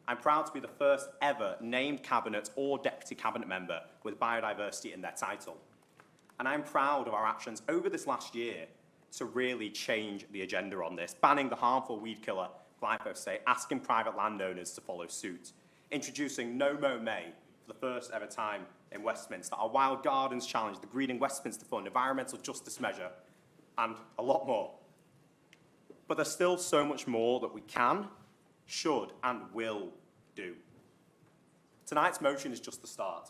I'm proud to be the first ever named Cabinet or Deputy Cabinet member with biodiversity in their title. And I'm proud of our actions over this last year to really change the agenda on this, banning the harmful weed killer glyphosate, asking private landowners to follow suit, introducing No Mow May for the first ever time in Westminster, our Wild Gardens Challenge, the Greening Westminster Fund, environmental justice measure, and a lot more. But there's still so much more that we can, should, and will do. Tonight's motion is just the start.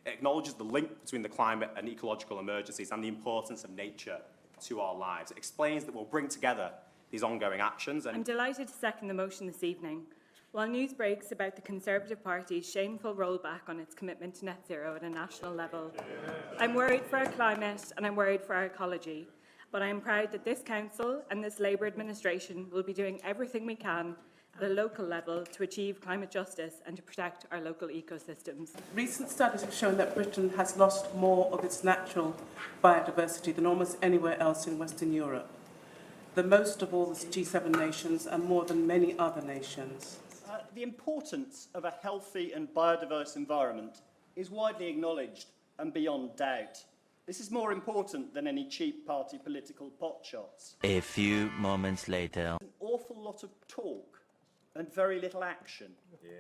It acknowledges the link between the climate and ecological emergencies and the importance of nature to our lives. It explains that we'll bring together these ongoing actions. And I'm delighted to second the motion this evening. While news breaks about the Conservative Party's shameful rollback on its commitment to net zero at a national level, I'm worried for our climate and I'm worried for our ecology. But I am proud that this Council and this Labour administration will be doing everything we can at a local level to achieve climate justice and to protect our local ecosystems. Recent studies have shown that Britain has lost more of its natural biodiversity than almost anywhere else in Western Europe, the most of all the G7 nations and more than many other nations. The importance of a healthy and biodiverse environment is widely acknowledged and beyond doubt. This is more important than any cheap party political potshots. A few moments later. An awful lot of talk and very little action,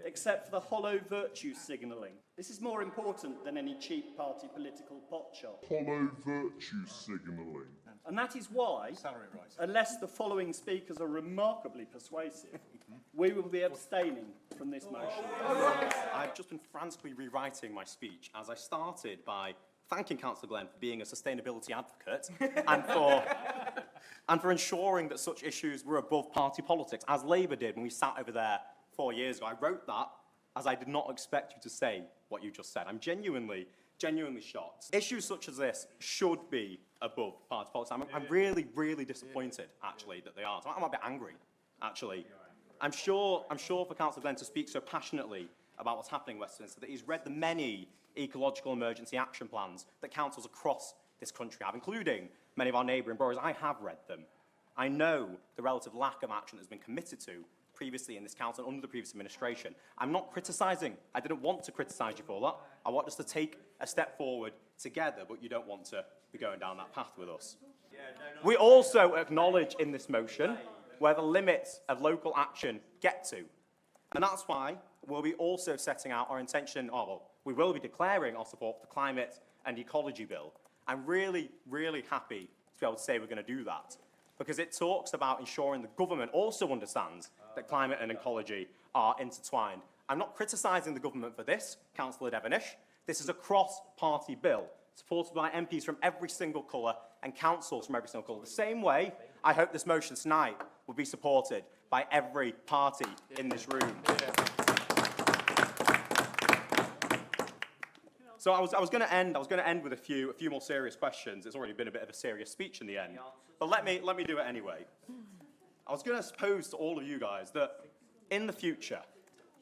except for the hollow virtue signalling. This is more important than any cheap party political potshot. Hollow virtue signalling. And that is why, unless the following speakers are remarkably persuasive, we will be abstaining from this motion. I've just been frantically rewriting my speech as I started by thanking Councillor Glenn for being a sustainability advocate and for ensuring that such issues were above party politics, as Labour did when we sat over there 4 years ago. I wrote that as I did not expect you to say what you just said. I'm genuinely shocked. Issues such as this should be above party politics. I'm really, really disappointed, actually, that they aren't. I'm a bit angry, actually. I'm sure for Councillor Glenn to speak so passionately about what's happening in Westminster, that he's read the many ecological emergency action plans that councils across this country have, including many of our neighbouring boroughs. I have read them. I know the relative lack of action that's been committed to previously in this council and under the previous administration. I'm not criticising. I didn't want to criticise you for that. I want us to take a step forward together, but you don't want to be going down that path with us. We also acknowledge in this motion where the limits of local action get to. And that's why we'll be also setting out our intention, we will be declaring our support for the Climate and Ecology Bill. I'm really, really happy to be able to say we're going to do that, because it talks about ensuring the government also understands that climate and ecology are intertwined. I'm not criticising the government for this, Councillor Devenish. This is a cross-party bill, supported by MPs from every single colour and councils from every single colour. The same way, I hope this motion tonight will be supported by every party in this room. So I was going to end with a few more serious questions. It's already been a bit of a serious speech in the end, but let me do it anyway. I was going to pose to all of you guys that in the future,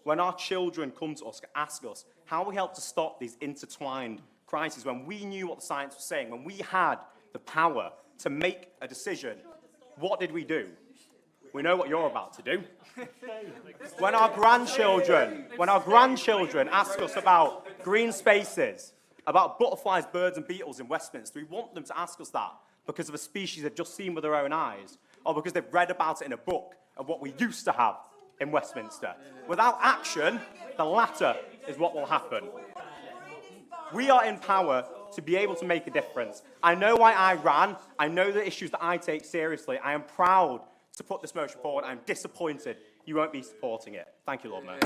when our children come to us, ask us how we help to stop these intertwined crises, when we knew what the science was saying, when we had the power to make a decision, what did we do? We know what you're about to do. When our grandchildren ask us about green spaces, about butterflies, birds and beetles in Westminster, we want them to ask us that because of a species they've just seen with their own eyes, or because they've read about it in a book of what we used to have in Westminster. Without action, the latter is what will happen. We are in power to be able to make a difference. I know why I ran. I know the issues that I take seriously. I am proud to put this motion forward. I'm disappointed you won't be supporting it. Thank you, Lord Mayor.